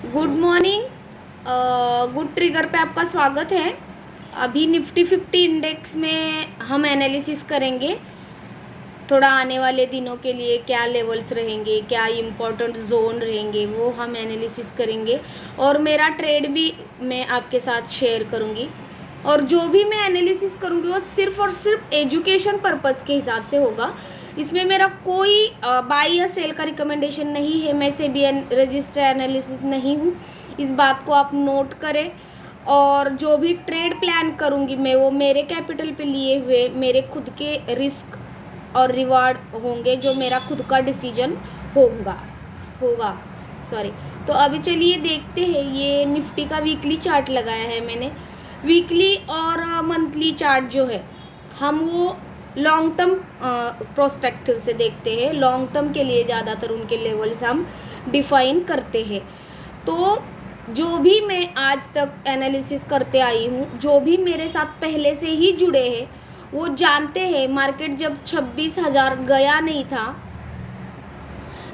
Good morning. Good trigger पे आपका स्वागत है। अभी निफ्टी 50 इंडेक्स में हम एनालिसिस करेंगे थोड़ा आने वाले दिनों के लिए क्या लेवल्स रहेंगे, क्या इम्पोर्टेंट जोन रहेंगे, वो हम एनालिसिस करेंगे और मेरा ट्रेड भी मैं आपके साथ शेयर करूँगी। और जो भी मैं एनालिसिस करूँगी वो सिर्फ और सिर्फ एजुकेशन पर्पज़ के हिसाब से होगा। इसमें मेरा कोई बाई या सेल का रिकमेंडेशन नहीं है। मैं सेबी रजिस्टर एनालिसिस नहीं हूँ, इस बात को आप नोट करें। और जो भी ट्रेड प्लान करूँगी मैं वो मेरे कैपिटल पे लिए हुए मेरे खुद के रिस्क और रिवार्ड होंगे, जो मेरा खुद का डिसीजन होगा होगा सॉरी। तो अभी चलिए देखते हैं। ये निफ्टी का वीकली चार्ट लगाया है मैंने। वीकली और मंथली चार्ट जो है हम वो लॉन्ग टर्म प्रोस्पेक्टिव से देखते हैं। लॉन्ग टर्म के लिए ज़्यादातर उनके लेवल्स हम डिफाइन करते हैं। तो जो भी मैं आज तक एनालिसिस करते आई हूँ, जो भी मेरे साथ पहले से ही जुड़े हैं वो जानते हैं मार्केट जब 26,000 गया नहीं था,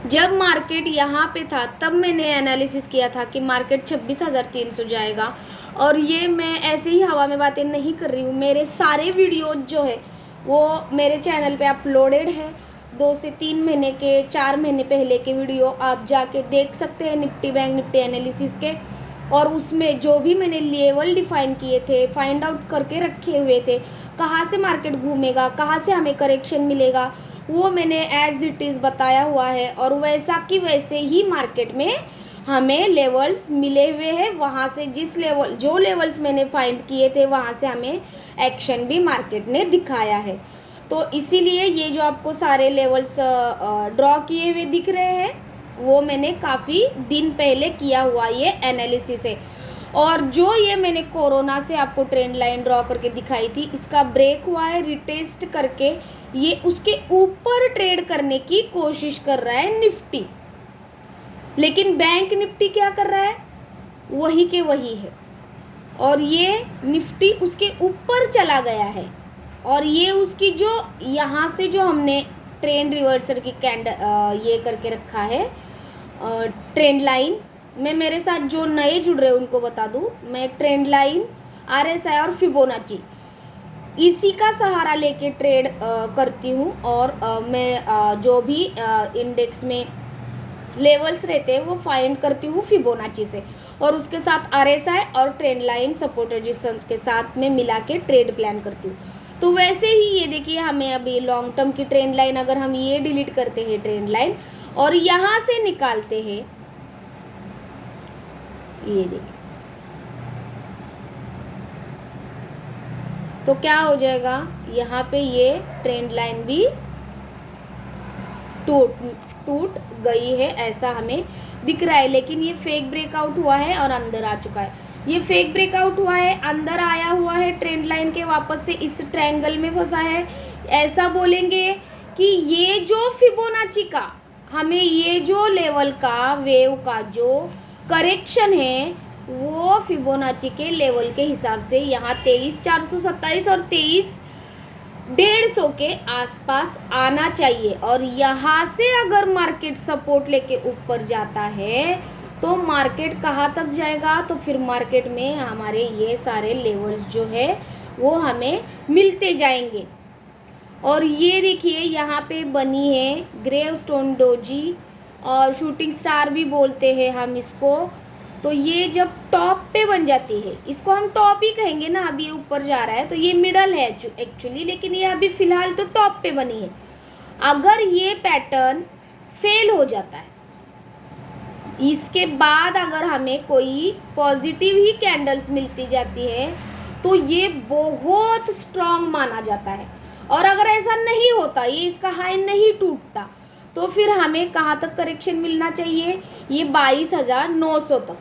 जब मार्केट यहाँ पे था तब मैंने एनालिसिस किया था कि मार्केट 26,300 जाएगा। और ये मैं ऐसे ही हवा में बातें नहीं कर रही हूँ। मेरे सारे वीडियोज जो है वो मेरे चैनल पे अपलोडेड है। 2 से 3 महीने के, 4 महीने पहले के वीडियो आप जाके देख सकते हैं निफ्टी बैंक निफ्टी एनालिसिस के। और उसमें जो भी मैंने लेवल डिफाइन किए थे, फाइंड आउट करके रखे हुए थे, कहाँ से मार्केट घूमेगा, कहाँ से हमें करेक्शन मिलेगा, वो मैंने एज इट इज़ बताया हुआ है। और वैसा कि वैसे ही मार्केट में हमें लेवल्स मिले हुए हैं। वहाँ से जो लेवल्स मैंने फाइंड किए थे वहाँ से हमें एक्शन भी मार्केट ने दिखाया है। तो इसीलिए ये जो आपको सारे लेवल्स ड्रॉ किए हुए दिख रहे हैं वो मैंने काफ़ी दिन पहले किया हुआ ये एनालिसिस है। और जो ये मैंने कोरोना से आपको ट्रेंड लाइन ड्रॉ करके दिखाई थी, इसका ब्रेक हुआ है रिटेस्ट करके। ये उसके ऊपर ट्रेड करने की कोशिश कर रहा है निफ्टी, लेकिन बैंक निफ्टी क्या कर रहा है, वही के वही है। और ये निफ्टी उसके ऊपर चला गया है। और ये उसकी जो यहाँ से जो हमने ट्रेंड रिवर्सल की ये करके रखा है ट्रेंड लाइन। मैं मेरे साथ जो नए जुड़ रहे हैं उनको बता दूँ, मैं ट्रेंड लाइन, RSI और फिबोनाची इसी का सहारा लेके ट्रेड करती हूँ। और मैं जो भी इंडेक्स में लेवल्स रहते हैं वो फाइंड करती हूँ फिबोनाची से, और उसके साथ RSI और ट्रेंड लाइन सपोर्ट रेजिस्टेंस के साथ में मिला के ट्रेड प्लान करती हूँ। तो वैसे ही ये देखिए, हमें अभी लॉन्ग टर्म की ट्रेंड लाइन, अगर हम ये डिलीट करते हैं ट्रेंड लाइन और यहाँ से निकालते हैं, ये देखिए तो क्या हो जाएगा, यहाँ पे ये ट्रेंड लाइन भी टूट गई है, ऐसा हमें दिख रहा है। लेकिन ये फेक ब्रेकआउट हुआ है और अंदर आ चुका है। ये फेक ब्रेकआउट हुआ है, अंदर आया हुआ है ट्रेंड लाइन के, वापस से इस ट्रायंगल में फंसा है। ऐसा बोलेंगे कि ये जो फिबोनाची का, हमें ये जो लेवल का वेव का जो करेक्शन है वो फिबोनाची के लेवल के हिसाब से यहाँ 23,427 और 23,150 के आसपास आना चाहिए। और यहाँ से अगर मार्केट सपोर्ट लेके ऊपर जाता है तो मार्केट कहाँ तक जाएगा, तो फिर मार्केट में हमारे ये सारे लेवल्स जो है वो हमें मिलते जाएंगे। और ये देखिए यहाँ पे बनी है ग्रेवस्टोन डोजी, और शूटिंग स्टार भी बोलते हैं हम इसको। तो ये जब टॉप पे बन जाती है, इसको हम टॉप ही कहेंगे ना। अभी ये ऊपर जा रहा है तो ये मिडल है एक्चुअली, लेकिन ये अभी फ़िलहाल तो टॉप पे बनी है। अगर ये पैटर्न फेल हो जाता है, इसके बाद अगर हमें कोई पॉजिटिव ही कैंडल्स मिलती जाती है तो ये बहुत स्ट्रांग माना जाता है। और अगर ऐसा नहीं होता, ये इसका हाई नहीं टूटता, तो फिर हमें कहाँ तक करेक्शन मिलना चाहिए, ये 22,900 तक।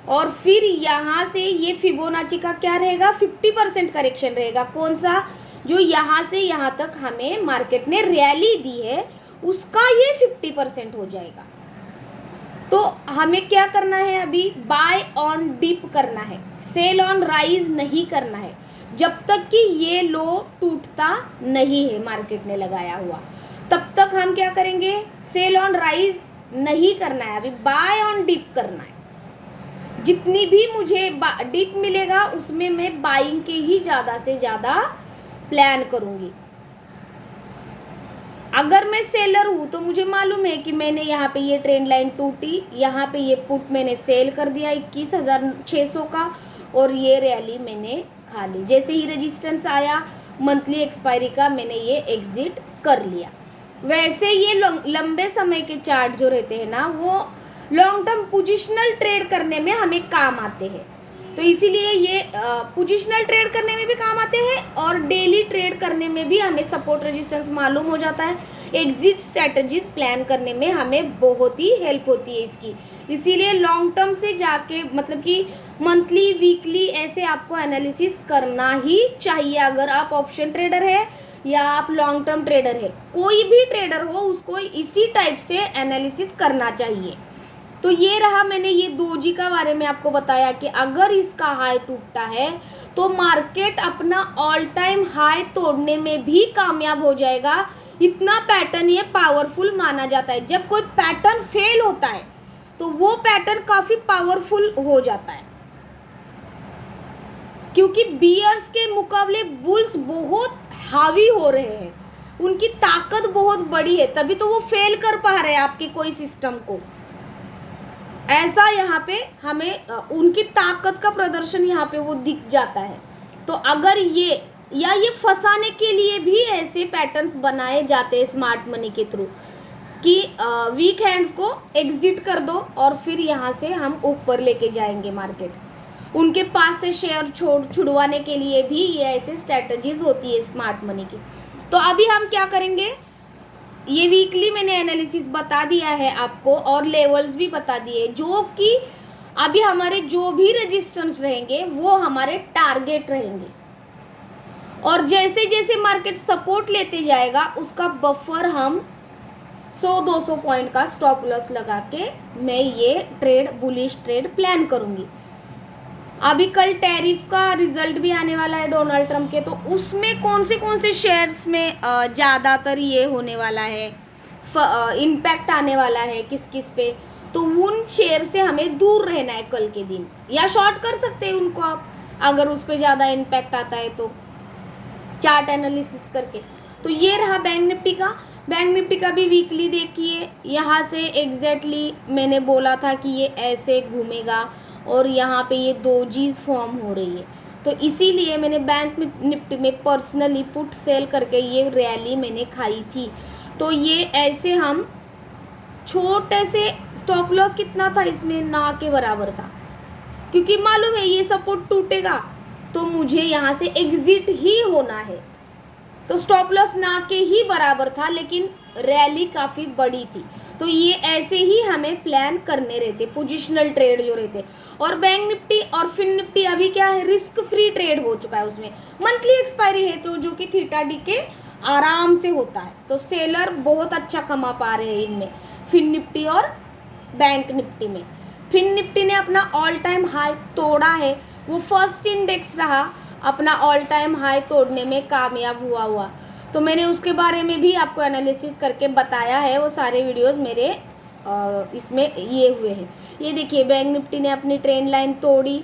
और फिर यहाँ से ये फिबोनाची का क्या रहेगा, 50% करेक्शन रहेगा। कौन सा, जो यहाँ से यहाँ तक हमें मार्केट ने रैली दी है उसका ये 50% हो जाएगा। तो हमें क्या करना है, अभी बाय ऑन डिप करना है, सेल ऑन राइज नहीं करना है जब तक कि ये लो टूटता नहीं है मार्केट ने लगाया हुआ। तब तक हम क्या करेंगे, सेल ऑन राइज नहीं करना है, अभी बाय ऑन डिप करना है। जितनी भी मुझे डिप मिलेगा उसमें मैं बाइंग के ही ज़्यादा से ज़्यादा प्लान करूँगी। अगर मैं सेलर हूँ तो मुझे मालूम है कि मैंने यहाँ पे ये ट्रेंड लाइन टूटी, यहाँ पे ये पुट मैंने सेल कर दिया 21,600 का, और ये रैली मैंने खा ली। जैसे ही रेजिस्टेंस आया मंथली एक्सपायरी का, मैंने ये एग्जिट कर लिया। वैसे ये लंबे समय के चार्ट जो रहते हैं ना, वो लॉन्ग टर्म पोजिशनल ट्रेड करने में हमें काम आते हैं। तो इसीलिए ये पोजिशनल ट्रेड करने में भी काम आते हैं और डेली ट्रेड करने में भी हमें सपोर्ट रेजिस्टेंस मालूम हो जाता है। एग्जिट स्ट्रैटेजीज प्लान करने में हमें बहुत ही हेल्प होती है इसकी। इसीलिए लॉन्ग टर्म से जाके मतलब कि मंथली वीकली ऐसे आपको एनालिसिस करना ही चाहिए। अगर आप ऑप्शन ट्रेडर है या आप लॉन्ग टर्म ट्रेडर है, कोई भी ट्रेडर हो, उसको इसी टाइप से एनालिसिस करना चाहिए। तो ये रहा, मैंने ये डोजी का बारे में आपको बताया कि अगर इसका हाई टूटता है तो मार्केट अपना ऑल टाइम हाई तोड़ने में भी कामयाब हो जाएगा। इतना पैटर्न ये पावरफुल माना जाता है। जब कोई पैटर्न फेल होता है तो वो पैटर्न काफी पावरफुल हो जाता है, क्योंकि बियर्स के मुकाबले बुल्स बहुत हावी हो रहे हैं, उनकी ताकत बहुत बड़ी है, तभी तो वो फेल कर पा रहे हैं आपके कोई सिस्टम को। ऐसा यहाँ पे हमें उनकी ताकत का प्रदर्शन यहाँ पे वो दिख जाता है। तो अगर ये या ये फंसाने के लिए भी ऐसे पैटर्न्स बनाए जाते हैं स्मार्ट मनी के थ्रू कि वीक हैंड्स को एग्जिट कर दो और फिर यहाँ से हम ऊपर लेके जाएंगे मार्केट। उनके पास से शेयर छुड़वाने के लिए भी ये ऐसे स्ट्रैटेजीज होती है स्मार्ट मनी की। तो अभी हम क्या करेंगे, ये वीकली मैंने एनालिसिस बता दिया है आपको और लेवल्स भी बता दिए, जो कि अभी हमारे जो भी रेजिस्टेंस रहेंगे वो हमारे टारगेट रहेंगे। और जैसे जैसे मार्केट सपोर्ट लेते जाएगा उसका बफर हम 100-200 पॉइंट का स्टॉप लॉस लगा के मैं ये ट्रेड बुलिश ट्रेड प्लान करूंगी। अभी कल टैरिफ का रिजल्ट भी आने वाला है डोनाल्ड ट्रम्प के, तो उसमें कौन से शेयर्स में ज़्यादातर ये होने वाला है, इम्पैक्ट आने वाला है किस किस पे, तो उन शेयर से हमें दूर रहना है कल के दिन, या शॉर्ट कर सकते हैं उनको आप अगर उस पर ज़्यादा इम्पैक्ट आता है तो चार्ट एनालिसिस करके। तो ये रहा बैंक निफ्टी का। बैंक निफ्टी का भी वीकली देखिए, यहाँ से एग्जैक्टली मैंने बोला था कि ये ऐसे घूमेगा और यहाँ पे ये डोजीज फॉर्म हो रही है, तो इसीलिए मैंने बैंक निफ्टी में पर्सनली पुट सेल करके ये रैली मैंने खाई थी। तो ये ऐसे हम छोटे से स्टॉप लॉस कितना था इसमें, ना के बराबर था, क्योंकि मालूम है ये सपोर्ट टूटेगा तो मुझे यहाँ से एग्जिट ही होना है। तो स्टॉप लॉस ना के ही बराबर था, लेकिन रैली काफ़ी बड़ी थी। तो ये ऐसे ही हमें प्लान करने रहते, पोजिशनल ट्रेड जो रहते। और बैंक निफ्टी और फिन निफ्टी अभी क्या है, रिस्क फ्री ट्रेड हो चुका है, उसमें मंथली एक्सपायरी है, तो जो कि थीटा डी के आराम से होता है। तो सेलर बहुत अच्छा कमा पा रहे हैं इनमें, फिन निफ्टी और बैंक निफ्टी में। फिन निफ्टी ने अपना ऑल टाइम हाई तोड़ा है, वो फर्स्ट इंडेक्स रहा, अपना ऑल टाइम हाई तोड़ने में कामयाब हुआ। तो मैंने उसके बारे में भी आपको एनालिसिस करके बताया है, वो सारे वीडियोस मेरे इसमें ये हुए हैं। ये देखिए बैंक निफ्टी ने अपनी ट्रेंड लाइन तोड़ी,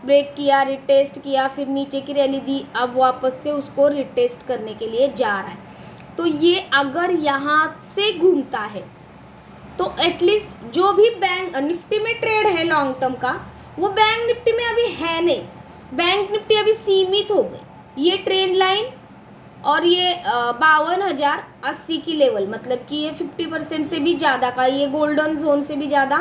ब्रेक किया, रिटेस्ट किया, फिर नीचे की रैली दी, अब वापस से उसको रिटेस्ट करने के लिए जा रहा है। तो ये अगर यहाँ से घूमता है तो एटलीस्ट जो भी बैंक निफ्टी में ट्रेड है लॉन्ग टर्म का, वो बैंक निफ्टी में अभी है नहीं। बैंक निफ्टी अभी सीमित हो गई। ये ट्रेंड लाइन और ये 52,080 की लेवल, मतलब कि ये 50% से भी ज़्यादा का, ये गोल्डन जोन से भी ज़्यादा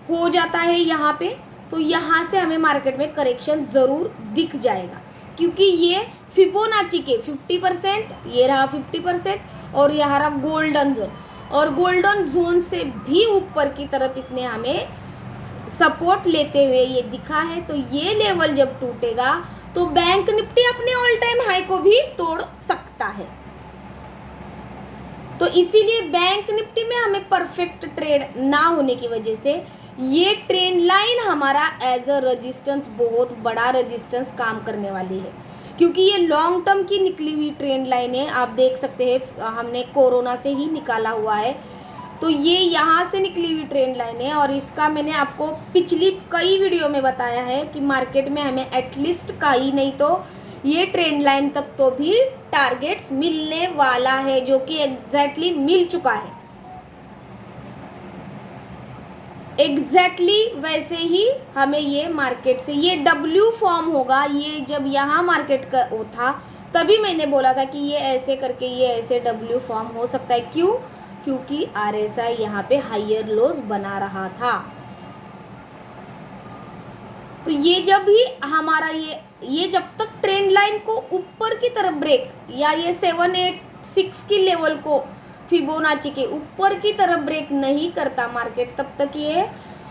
हो जाता है यहाँ पे। तो यहाँ से हमें मार्केट में करेक्शन ज़रूर दिख जाएगा, क्योंकि ये फिबोनाची के 50%, ये रहा 50% और यहाँ रहा गोल्डन जोन, और गोल्डन जोन से भी ऊपर की तरफ इसने हमें सपोर्ट लेते हुए ये दिखा है। तो ये लेवल जब टूटेगा तो बैंक निफ्टी अपने ऑल टाइम हाई को भी तोड़ सकता है। तो इसीलिए बैंक निफ्टी में हमें परफेक्ट ट्रेड ना होने की वजह से ये ट्रेंड लाइन हमारा एज अ रेजिस्टेंस, बहुत बड़ा रेजिस्टेंस काम करने वाली है, क्योंकि ये लॉन्ग टर्म की निकली हुई ट्रेंड लाइन है। आप देख सकते हैं हमने कोरोना से ही निकाला हुआ है। तो ये यहाँ से निकली हुई ट्रेंड लाइन है और इसका मैंने आपको पिछली कई वीडियो में बताया है कि मार्केट में हमें एटलीस्ट का ही नहीं तो ये ट्रेंड लाइन तक तो भी टारगेट्स मिलने वाला है, जो कि एग्जैक्टली मिल चुका है। एग्जैक्टली वैसे ही हमें ये मार्केट से ये W फॉर्म होगा। ये जब यहाँ मार्केट का वो था तभी मैंने बोला था कि ये ऐसे करके ये ऐसे W फॉर्म हो सकता है। क्यों? क्योंकि RSI यहाँ पे हायर लोज बना रहा था। तो ये जब भी हमारा ये जब तक ट्रेंड लाइन को ऊपर की तरफ ब्रेक या ये 786 की लेवल को फिबोनाची के ऊपर की तरफ ब्रेक नहीं करता मार्केट, तब तक ये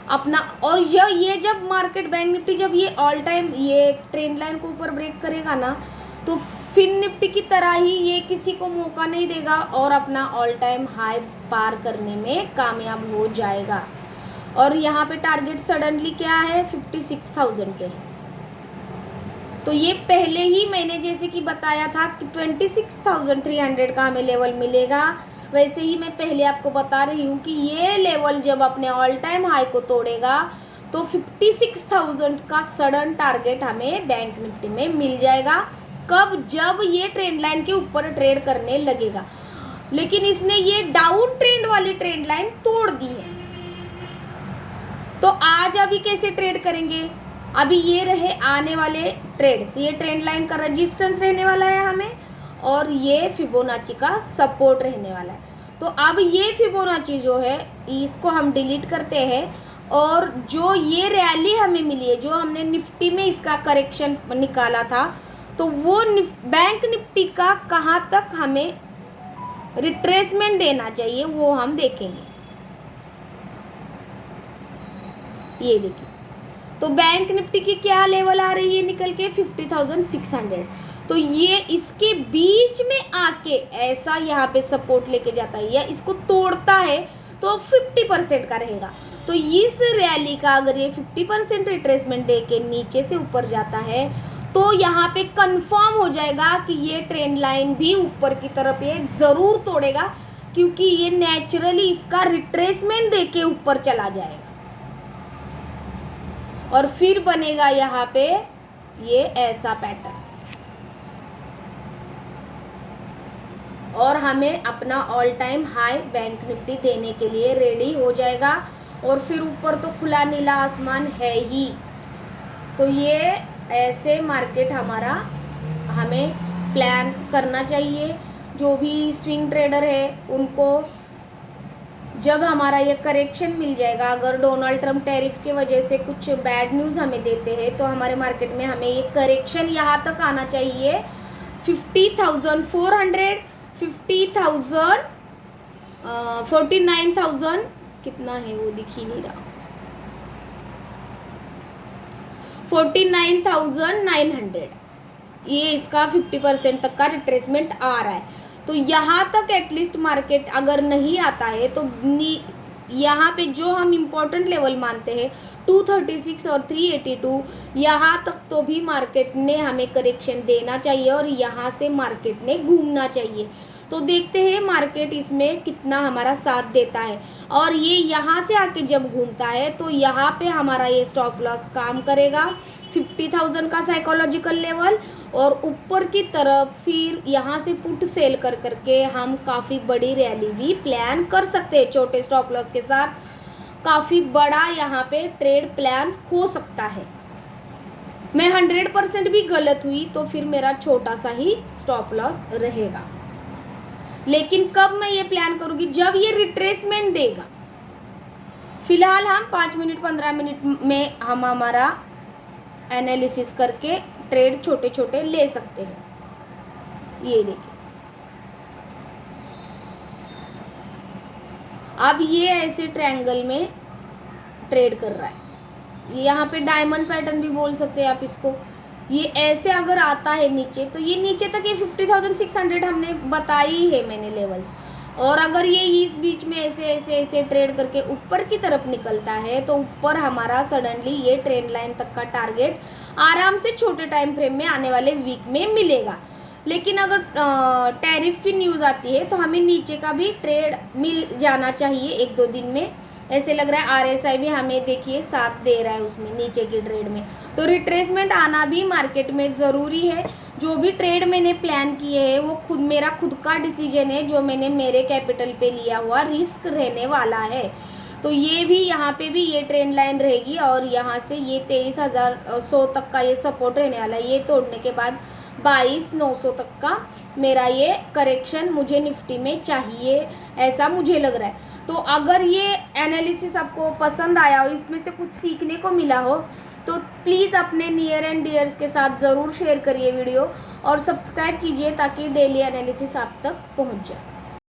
अपना और ये जब मार्केट बैंक निफ्टी जब ये ऑल टाइम ये ट्रेंड लाइन को ऊपर ब्रेक करेगा ना, तो फिन निफ्टी की तरह ही ये किसी को मौका नहीं देगा और अपना ऑल टाइम हाई पार करने में कामयाब हो जाएगा। और यहाँ पे टारगेट सडनली क्या है, 56,000 के। तो ये पहले ही मैंने जैसे कि बताया था कि 26,300 का हमें लेवल मिलेगा, वैसे ही मैं पहले आपको बता रही हूँ कि ये लेवल जब अपने ऑल टाइम हाई को तोड़ेगा तो 56,000 का सडन टारगेट हमें बैंक निफ्टी में मिल जाएगा। कब? जब ये ट्रेंड लाइन के ऊपर ट्रेड करने लगेगा। लेकिन इसने ये डाउन ट्रेंड वाली ट्रेंड लाइन तोड़ दी है। तो आज अभी कैसे ट्रेड करेंगे? अभी ये रहे आने वाले ट्रेड्स, ये ट्रेंड लाइन का रेजिस्टेंस रहने वाला है हमें और ये फिबोनाची का सपोर्ट रहने वाला है। तो अब ये फिबोनाची जो है इसको हम डिलीट करते हैं और जो ये रैली हमें मिली है, जो हमने निफ्टी में इसका करेक्शन निकाला था, तो वो बैंक निफ्टी का कहाँ तक हमें रिट्रेसमेंट देना चाहिए वो हम देखेंगे। ये देखिए, तो बैंक निफ्टी की क्या लेवल आ रही है निकल के 50,600। तो ये इसके बीच में आके ऐसा यहाँ पे सपोर्ट लेके जाता है या इसको तोड़ता है तो 50% का रहेगा। तो इस रैली का अगर ये 50% रिट्रेसमेंट दे के नीचे से ऊपर जाता है तो यहाँ पे कंफर्म हो जाएगा कि ये ट्रेंड लाइन भी ऊपर की तरफ ये ज़रूर तोड़ेगा, क्योंकि ये नेचुरली इसका रिट्रेसमेंट दे के ऊपर चला जाएगा और फिर बनेगा यहाँ पे ये ऐसा पैटर्न और हमें अपना all time high bank Nifty देने के लिए रेडी हो जाएगा। और फिर ऊपर तो खुला नीला आसमान है ही। तो ये ऐसे मार्केट हमारा हमें प्लान करना चाहिए। जो भी स्विंग ट्रेडर है उनको जब हमारा ये करेक्शन मिल जाएगा, अगर डोनाल्ड ट्रम्प टैरिफ के वजह से कुछ बैड न्यूज़ हमें देते हैं तो हमारे मार्केट में हमें ये करेक्शन यहाँ तक आना चाहिए 50,400, 50,000, 49,000 कितना है वो दिख ही नहीं रहा, 49,900, ये इसका 50% तक का रिट्रेसमेंट आ रहा है। तो यहाँ तक एटलीस्ट मार्केट अगर नहीं आता है तो यहाँ पे जो हम इम्पोर्टेंट लेवल मानते हैं 236 और 382, यहाँ तक तो भी मार्केट ने हमें करेक्शन देना चाहिए और यहाँ से मार्केट ने घूमना चाहिए। तो देखते हैं मार्केट इसमें कितना हमारा साथ देता है। और ये यहाँ से आके जब घूमता है तो यहाँ पे हमारा ये स्टॉप लॉस काम करेगा 50,000 का साइकोलॉजिकल लेवल, और ऊपर की तरफ फिर यहाँ से पुट सेल कर करके हम काफ़ी बड़ी रैली भी प्लान कर सकते हैं। छोटे स्टॉप लॉस के साथ काफ़ी बड़ा यहाँ पे ट्रेड प्लान हो सकता है। मैं 100% भी गलत हुई तो फिर मेरा छोटा सा ही स्टॉप लॉस रहेगा। लेकिन कब मैं ये प्लान करूँगी? जब ये रिट्रेसमेंट देगा। फिलहाल हम 5 मिनट 15 मिनट में हम हमारा एनालिसिस करके ट्रेड छोटे छोटे ले सकते हैं। ये देखिए, अब ये ऐसे ट्रायंगल में ट्रेड कर रहा है। यहाँ पे डायमंड पैटर्न भी बोल सकते हैं आप इसको। ये ऐसे अगर आता है नीचे तो ये नीचे तक ये 50,600 हमने बताई है मैंने लेवल्स, और अगर ये इस बीच में ऐसे ऐसे ऐसे ट्रेड करके ऊपर की तरफ निकलता है तो ऊपर हमारा सडनली ये ट्रेंड लाइन तक का टारगेट आराम से छोटे टाइम फ्रेम में आने वाले वीक में मिलेगा। लेकिन अगर टैरिफ की न्यूज़ आती है तो हमें नीचे का भी ट्रेड मिल जाना चाहिए 1-2 दिन में। ऐसे लग रहा है आरएसआई भी हमें देखिए साथ दे रहा है उसमें नीचे की ट्रेड में। तो रिट्रेसमेंट आना भी मार्केट में ज़रूरी है। जो भी ट्रेड मैंने प्लान किए हैं वो मेरा खुद का डिसीजन है, जो मैंने मेरे कैपिटल पे लिया हुआ रिस्क रहने वाला है। तो ये भी यहाँ पे भी ये ट्रेंड लाइन रहेगी और यहाँ से ये 23,100 तक का ये सपोर्ट रहने वाला है। ये तोड़ने के बाद 22,900 तक का मेरा ये करेक्शन मुझे निफ्टी में चाहिए, ऐसा मुझे लग रहा है। तो अगर ये एनालिसिस आपको पसंद आया हो, इसमें से कुछ सीखने को मिला हो, तो प्लीज़ अपने नियर एंड डियर्स के साथ ज़रूर शेयर करिए वीडियो और सब्सक्राइब कीजिए ताकि डेली एनालिसिस आप तक पहुंच जाए।